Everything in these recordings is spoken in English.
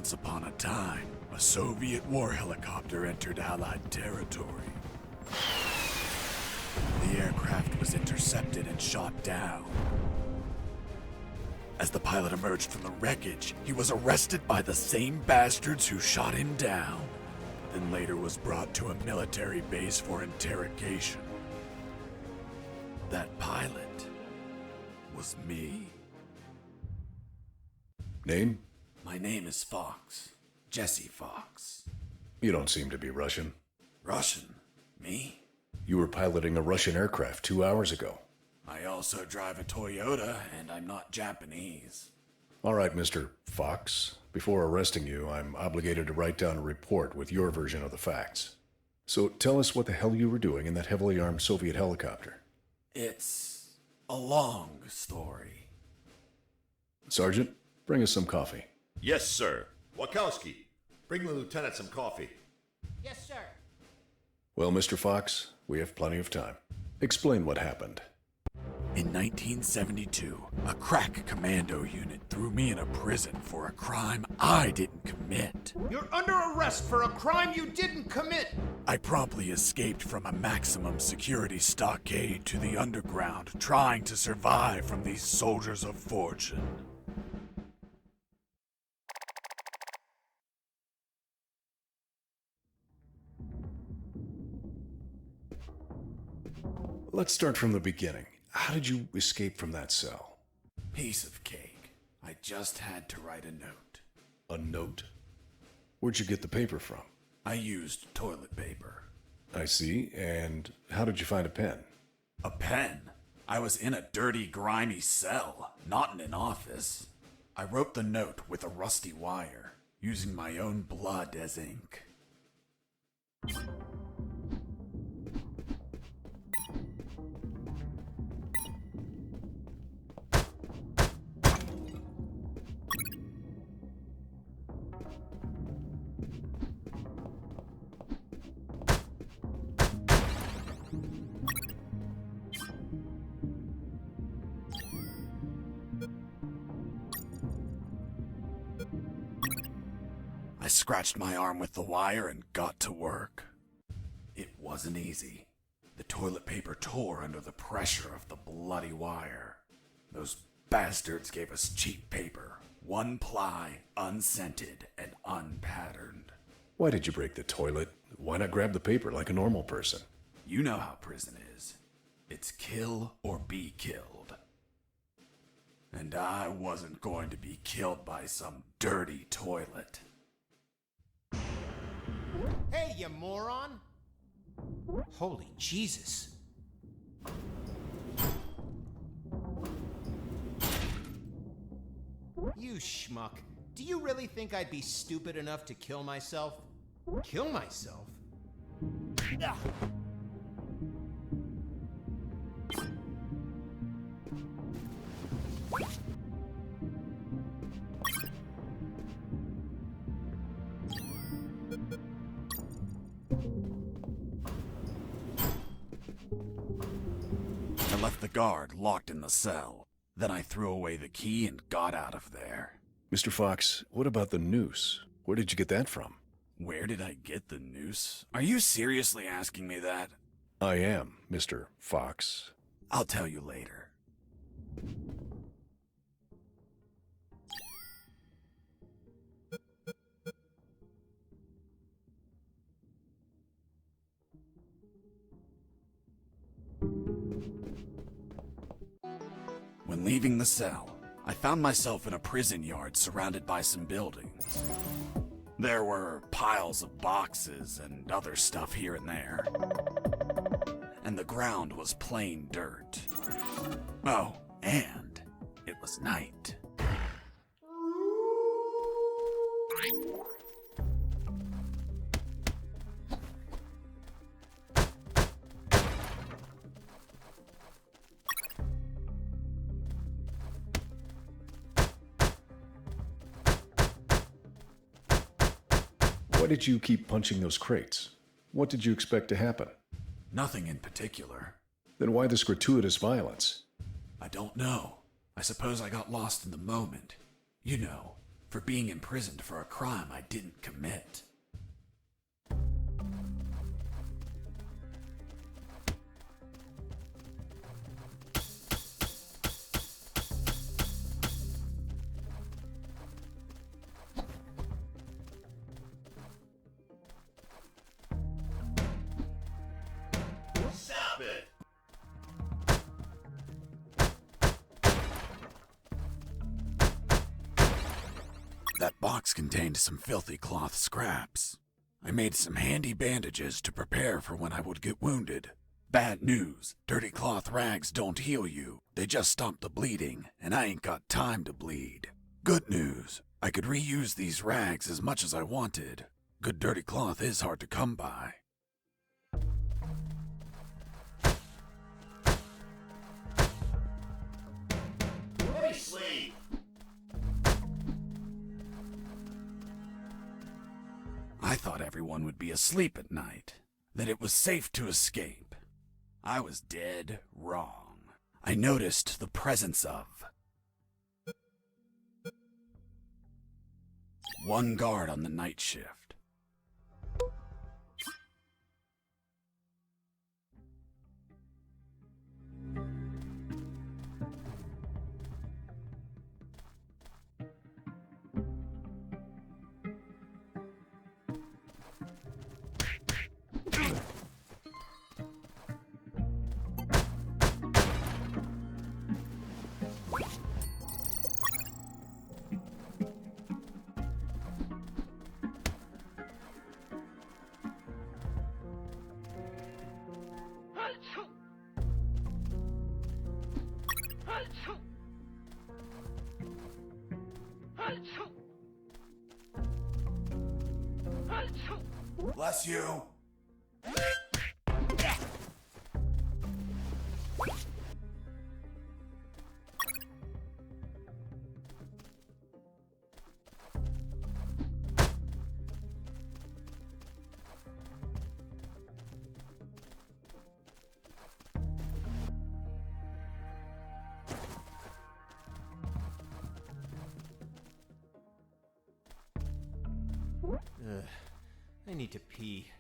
Once upon a time, a Soviet war helicopter entered Allied territory. The aircraft was intercepted and shot down. As the pilot emerged from the wreckage, he was arrested by the same bastards who shot him down, then later was brought to a military base for interrogation. That pilot was me. Name? My name is Fox. Jesse Fox. You don't seem to be Russian. Russian? Me? You were piloting a Russian aircraft 2 hours ago. I also drive a Toyota, and I'm not Japanese. All right, Mr. Fox. Before arresting you, I'm obligated to write down a report with your version of the facts. So tell us what the hell you were doing in that heavily armed Soviet helicopter. It's a long story. Sergeant, bring us some coffee. Yes, sir. Wachowski, bring the lieutenant some coffee. Yes, sir. Well, Mr. Fox, we have plenty of time. Explain what happened. In 1972, a crack commando unit threw me in a prison for a crime I didn't commit. You're under arrest for a crime you didn't commit. I promptly escaped from a maximum security stockade to the underground, trying to survive from these soldiers of fortune. Let's start from the beginning. How did you escape from that cell? Piece of cake. I just had to write a note. A note? Where'd you get the paper from? I used toilet paper. I see. And how did you find a pen? A pen? I was in a dirty, grimy cell, not in an office. I wrote the note with a rusty wire, using my own blood as ink. I scratched my arm with the wire and got to work. It wasn't easy. The toilet paper tore under the pressure of the bloody wire. Those bastards gave us cheap paper, one ply, unscented, and unpatterned. Why did you break the toilet? Why not grab the paper like a normal person? You know how prison is. It's kill or be killed. And I wasn't going to be killed by some dirty toilet. Hey, you moron! Holy Jesus. You schmuck. Do you really think I'd be stupid enough to kill myself? Kill myself? Ugh. I left the guard locked in the cell. Then I threw away the key and got out of there. Mr. Fox, what about the noose? Where did you get that from? Where did I get the noose? Are you seriously asking me that? I am, Mr. Fox. I'll tell you later. When leaving the cell, I found myself in a prison yard surrounded by some buildings. There were piles of boxes and other stuff here and there. And the ground was plain dirt. Oh, and it was night. Why did you keep punching those crates? What did you expect to happen? Nothing in particular. Then why this gratuitous violence? I don't know. I suppose I got lost in the moment. You know, for being imprisoned for a crime I didn't commit. Stop it! That box contained some filthy cloth scraps. I made some handy bandages to prepare for when I would get wounded. Bad news, dirty cloth rags don't heal you. They just stop the bleeding, and I ain't got time to bleed. Good news, I could reuse these rags as much as I wanted. Good dirty cloth is hard to come by. Let me sleep! I thought everyone would be asleep at night, that it was safe to escape. I was dead wrong. I noticed the presence of one guard on the night shift. Bless you. I need to pee.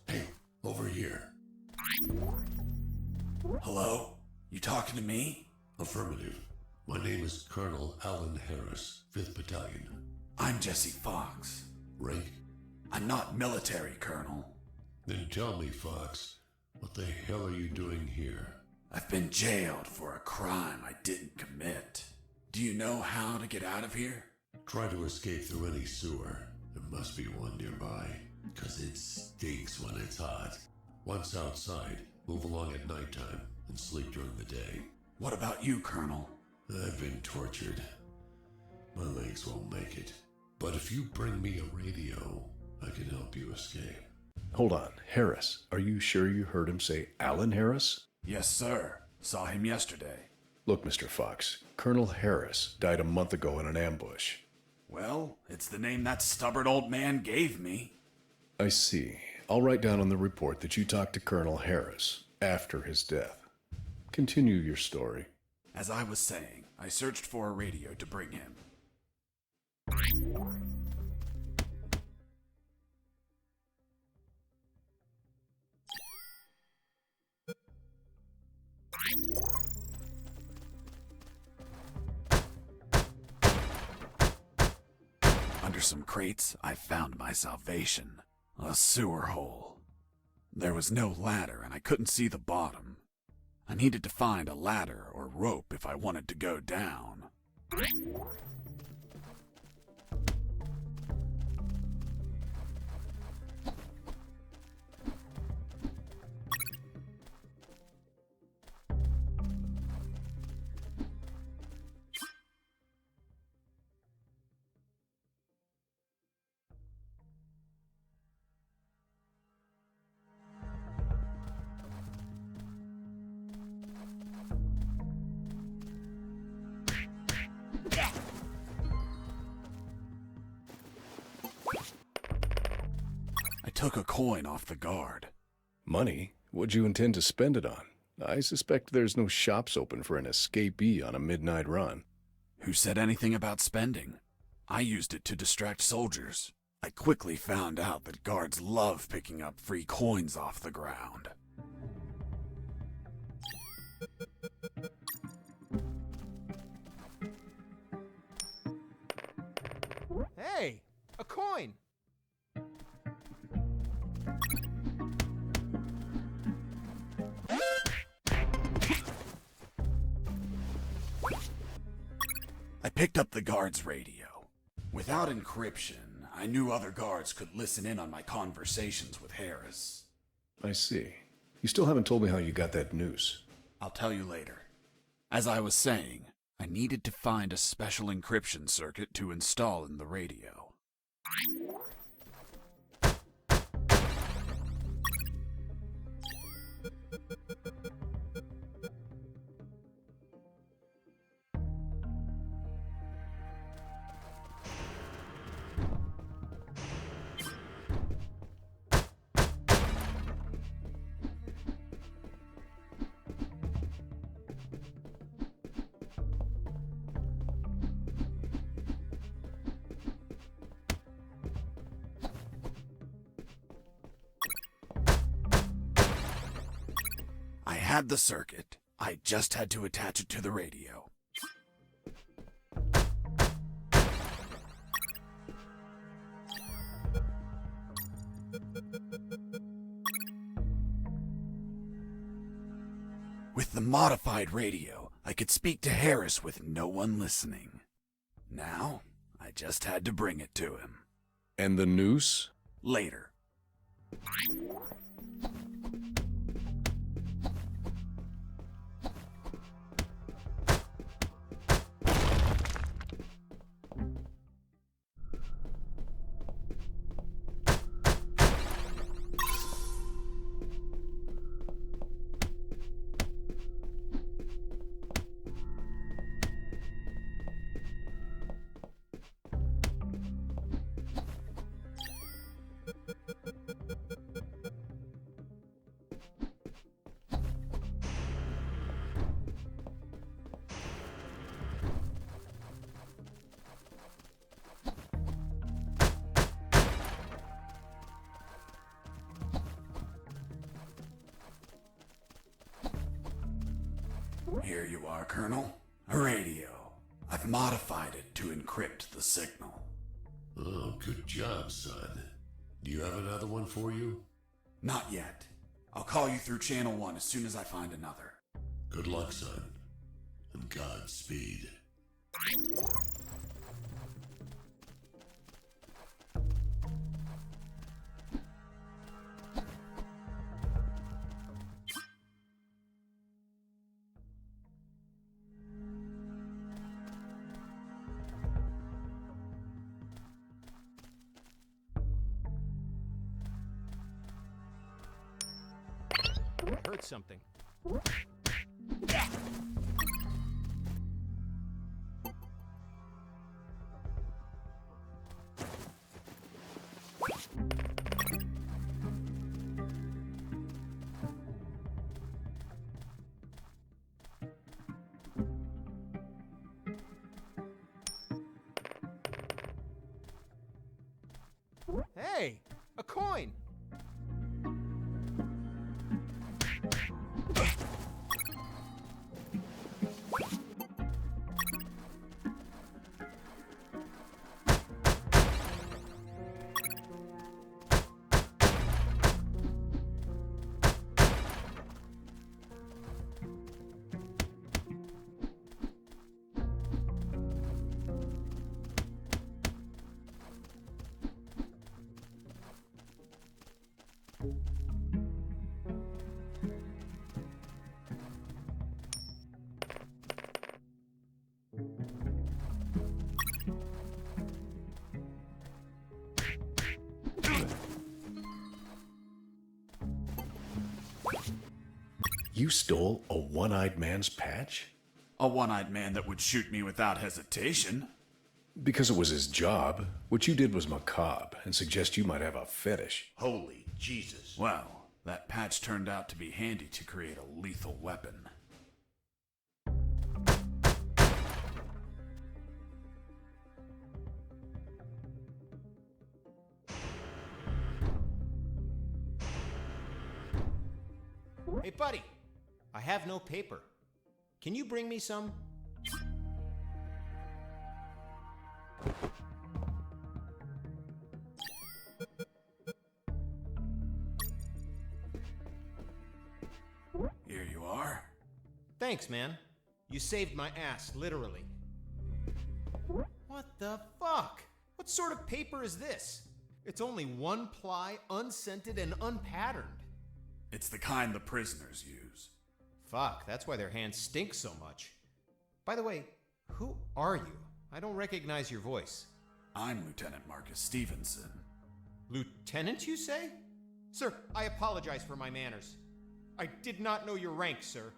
Hey, over here. Hello? You talking to me? Affirmative. My name is Colonel Alan Harris, 5th Battalion. I'm Jesse Fox. Rank? I'm not military, Colonel. Then tell me, Fox, what the hell are you doing here? I've been jailed for a crime I didn't commit. Do you know how to get out of here? Try to escape through any sewer. There must be one nearby, 'cause it stinks when it's hot. Once outside, move along at nighttime and sleep during the day. What about you, Colonel? I've been tortured. My legs won't make it. But if you bring me a radio, I can help you escape. Hold on, Harris. Are you sure you heard him say Alan Harris? Yes, sir. Saw him yesterday. Look, Mr. Fox, Colonel Harris died a month ago in an ambush. Well, it's the name that stubborn old man gave me. I see. I'll write down on the report that you talked to Colonel Harris after his death. Continue your story. As I was saying, I searched for a radio to bring him. Under some crates, I found my salvation. A sewer hole. There was no ladder and I couldn't see the bottom. I needed to find a ladder or rope if I wanted to go down. took a coin off the guard. Money? What'd you intend to spend it on? I suspect there's no shops open for an escapee on a midnight run. Who said anything about spending? I used it to distract soldiers. I quickly found out that guards love picking up free coins off the ground. Hey, a coin! I picked up the guard's radio. Without encryption, I knew other guards could listen in on my conversations with Harris. I see. You still haven't told me how you got that noose. I'll tell you later. As I was saying, I needed to find a special encryption circuit to install in the radio. I had the circuit. I just had to attach it to the radio. With the modified radio, I could speak to Harris with no one listening. Now, I just had to bring it to him. And the noose? Later. Here you are, Colonel. A radio. I've modified it to encrypt the signal. Oh, good job, son. Do you have another one for you? Not yet. I'll call you through Channel 1 as soon as I find another. Good luck, son. And Godspeed. I heard something. Hey, a coin! You stole a one-eyed man's patch? A one-eyed man that would shoot me without hesitation. Because it was his job. What you did was macabre and suggest you might have a fetish. Holy Jesus. Well, that patch turned out to be handy to create a lethal weapon. Hey, buddy. I have no paper. Can you bring me some? Here you are. Thanks, man. You saved my ass, literally. What the fuck? What sort of paper is this? It's only one ply, unscented, and unpatterned. It's the kind the prisoners use. Fuck, that's why their hands stink so much. By the way, who are you? I don't recognize your voice. I'm Lieutenant Marcus Stevenson. Lieutenant, you say? Sir, I apologize for my manners. I did not know your rank, sir.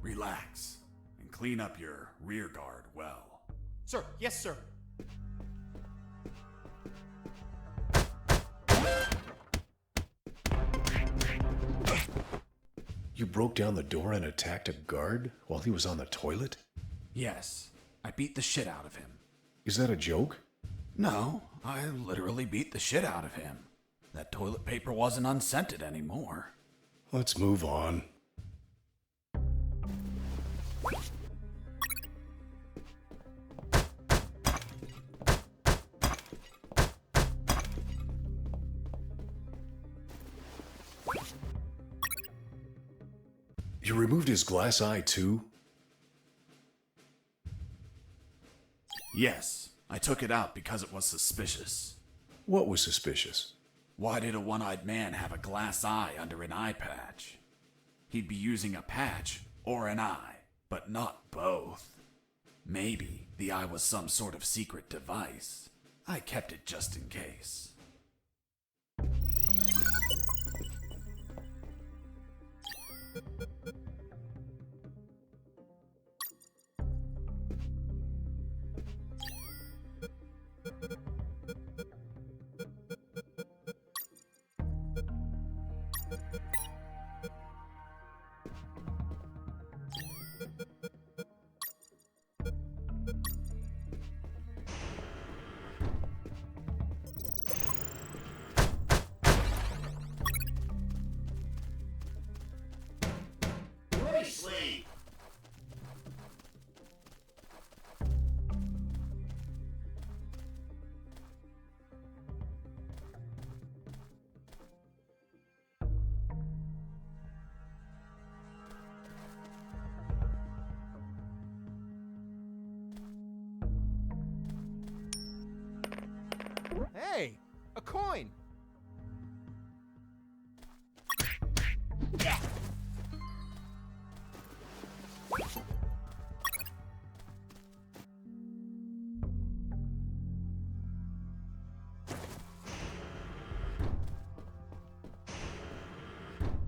Relax and clean up your rear guard well. Sir, yes, sir. You broke down the door and attacked a guard while he was on the toilet? Yes, I beat the shit out of him. Is that a joke? No, I literally beat the shit out of him. That toilet paper wasn't unscented anymore. Let's move on. You removed his glass eye too? Yes, I took it out because it was suspicious. What was suspicious? Why did a one-eyed man have a glass eye under an eye patch? He'd be using a patch or an eye, but not both. Maybe the eye was some sort of secret device. I kept it just in case. Sleep. Hey, a coin.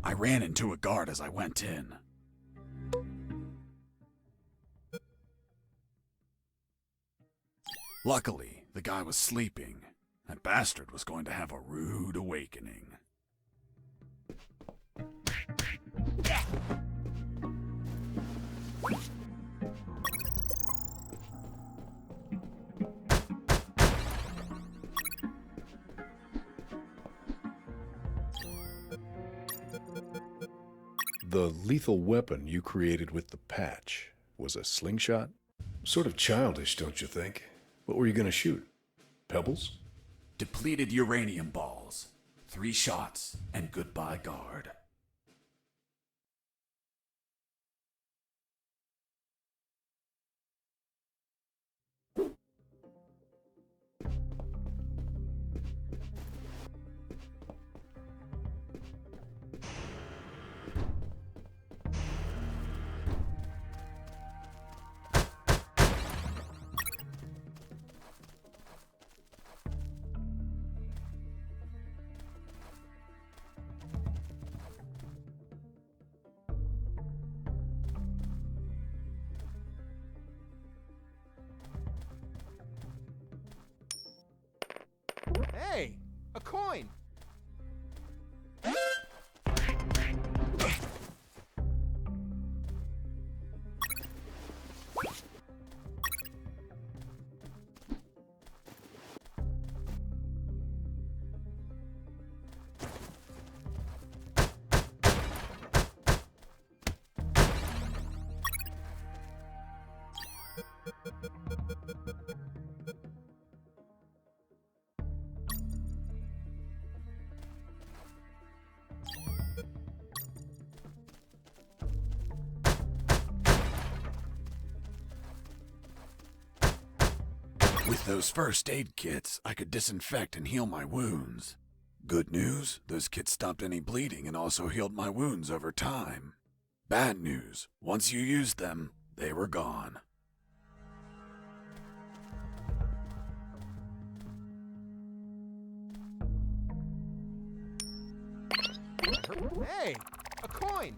I ran into a guard as I went in. Luckily, the guy was sleeping. That bastard was going to have a rude awakening. The lethal weapon you created with the patch was a slingshot? Sort of childish, don't you think? What were you gonna shoot? Pebbles? Depleted uranium balls. 3 shots, and goodbye, guard. A coin! With those first aid kits, I could disinfect and heal my wounds. Good news, those kits stopped any bleeding and also healed my wounds over time. Bad news, once you used them, they were gone. Hey, a coin!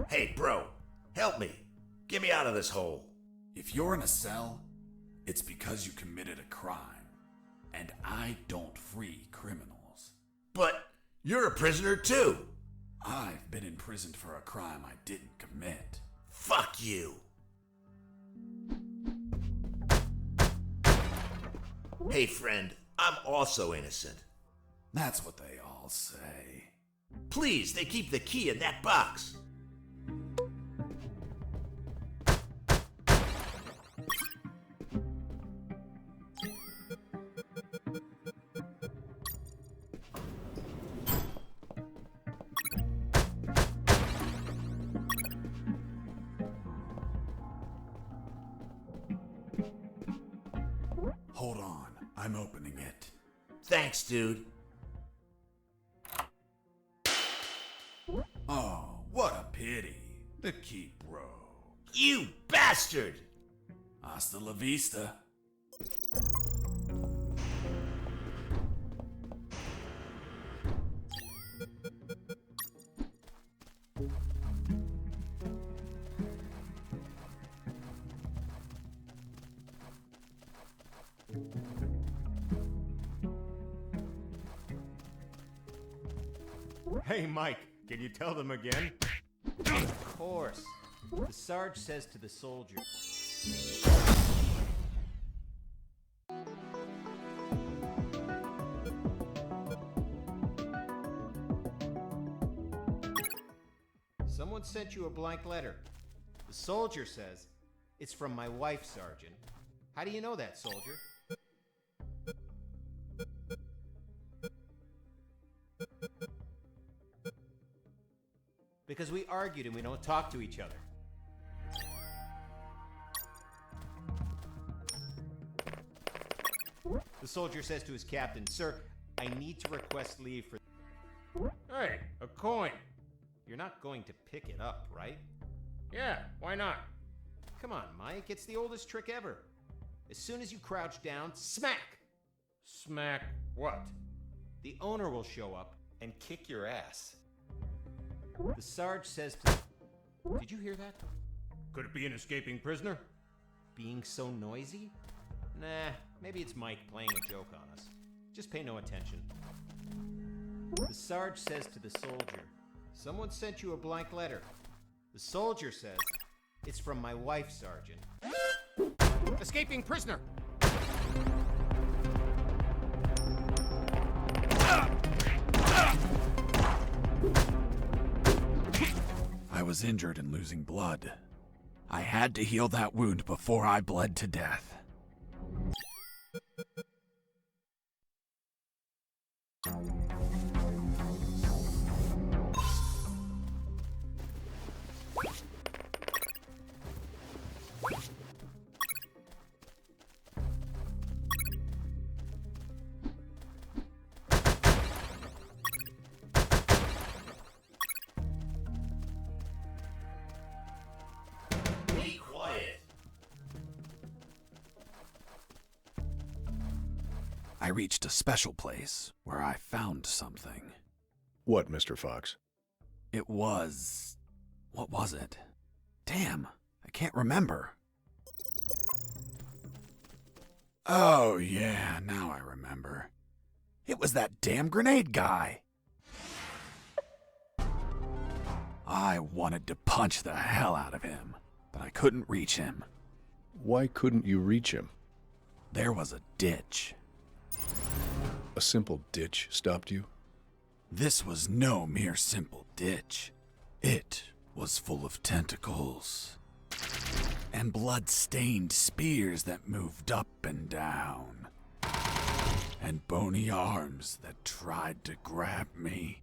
Hey, bro, help me. Get me out of this hole. If you're in a cell, it's because you committed a crime. And I don't free criminals. But you're a prisoner too. I've been imprisoned for a crime I didn't commit. Fuck you. Hey, friend, I'm also innocent. That's what they all say. Please, they keep the key in that box. Hold on, I'm opening it. Thanks, dude. Oh, what a pity. The key broke. You bastard! Hasta la vista. Hey, Mike, can you tell them again? Of course. The Sarge says to the soldier. Someone sent you a blank letter. The soldier says, it's from my wife, Sergeant. How do you know that, soldier? Because we argued and we don't talk to each other. The soldier says to his captain, "Sir, I need to request leave for..." Hey, a coin. You're not going to pick it up, right? Yeah, why not? Come on, Mike, it's the oldest trick ever. As soon as you crouch down, smack! Smack what? The owner will show up and kick your ass. The Sarge says to... Did you hear that? Could it be an escaping prisoner? Being so noisy? Nah, maybe it's Mike playing a joke on us. Just pay no attention. The Sarge says to the soldier, "Someone sent you a blank letter." The soldier says, "It's from my wife, Sergeant." Escaping prisoner! I was injured and losing blood. I had to heal that wound before I bled to death. Be quiet. I reached a special place where I found something. What, Mr. Fox? It was... what was it? Damn, I can't remember. Oh yeah, now I remember. It was that damn grenade guy. I wanted to punch the hell out of him, but I couldn't reach him. Why couldn't you reach him? There was a ditch. A simple ditch stopped you? This was no mere simple ditch. It was full of tentacles and blood-stained spears that moved up and down, and bony arms that tried to grab me,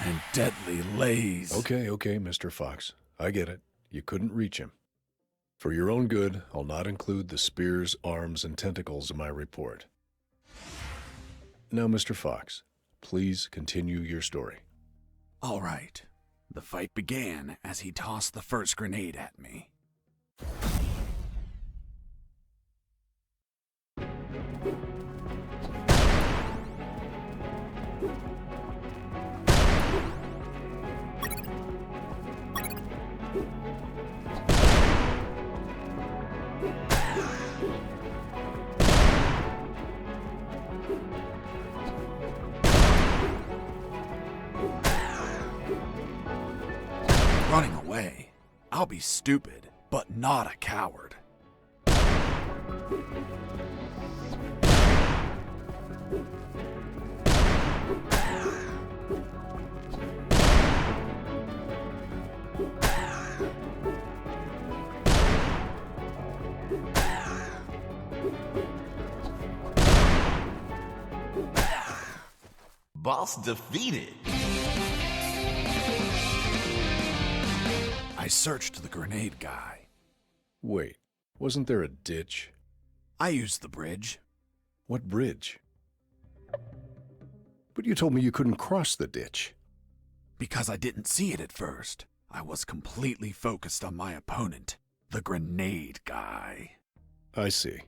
and deadly lays. Okay, Mr. Fox. I get it. You couldn't reach him. For your own good, I'll not include the spears, arms, and tentacles in my report. Now, Mr. Fox, please continue your story. All right. The fight began as he tossed the first grenade at me. Running away. I'll be stupid, but not a coward. Boss defeated. I searched the grenade guy. Wait, wasn't there a ditch? I used the bridge. What bridge? But you told me you couldn't cross the ditch. Because I didn't see it at first. I was completely focused on my opponent, the grenade guy. I see.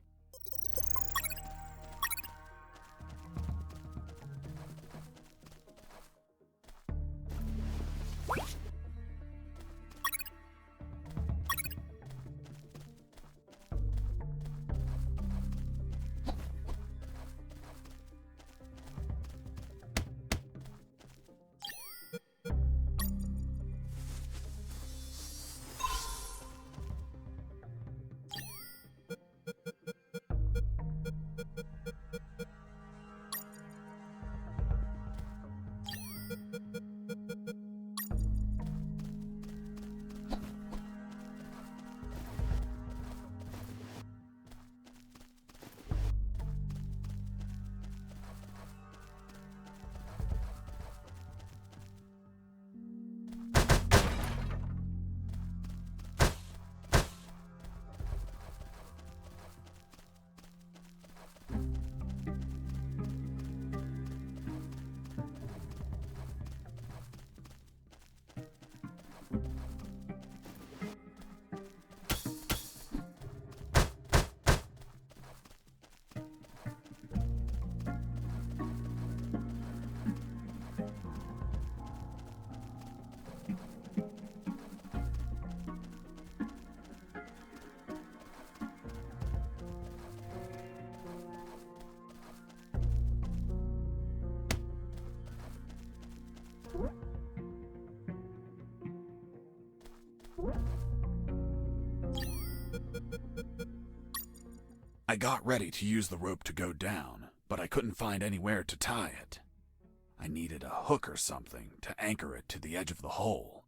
I got ready to use the rope to go down, but I couldn't find anywhere to tie it. I needed a hook or something to anchor it to the edge of the hole.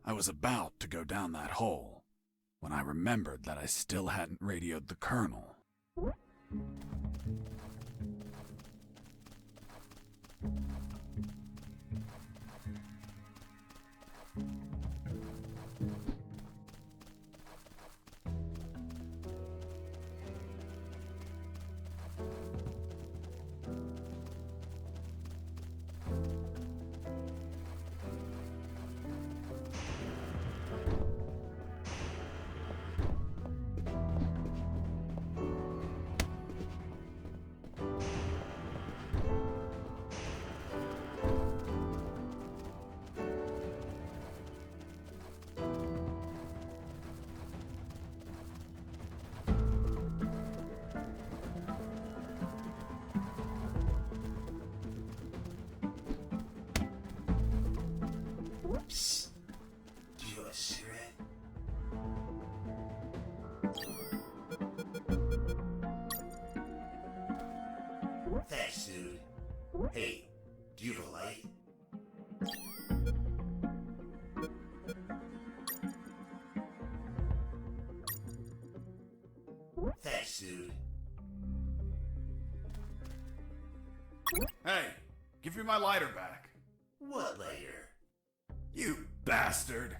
I was about to go down that hole when I remembered that I still hadn't radioed the colonel. Psst. Do you have a cigarette? Thanks, dude. Hey, do you have a light? Thanks, dude. Hey, give me my lighter back. What later? You bastard!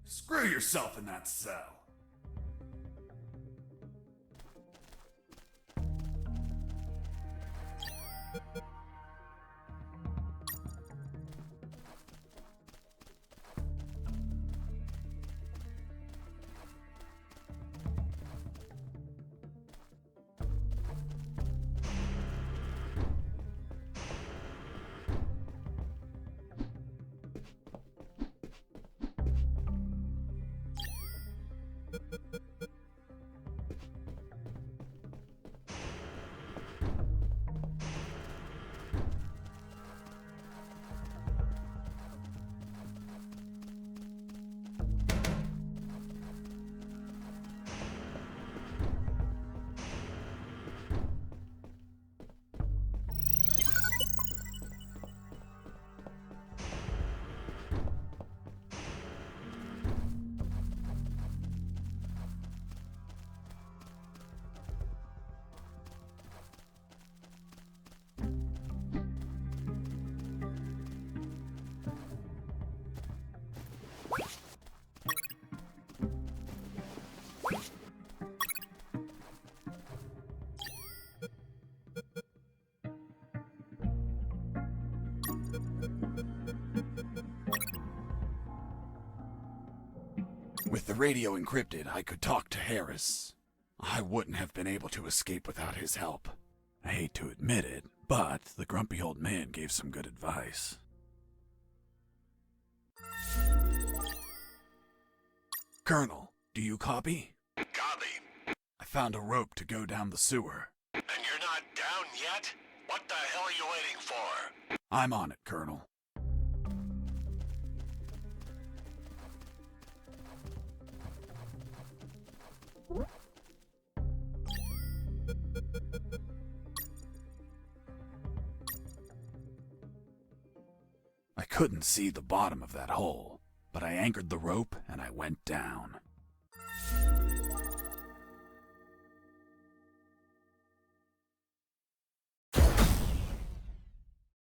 Screw yourself in that cell. With the radio encrypted, I could talk to Harris. I wouldn't have been able to escape without his help. I hate to admit it, but the grumpy old man gave some good advice. Colonel, do you copy? Copy. I found a rope to go down the sewer. And you're not down yet? What the hell are you waiting for? I'm on it, Colonel. I couldn't see the bottom of that hole, but I anchored the rope and I went down.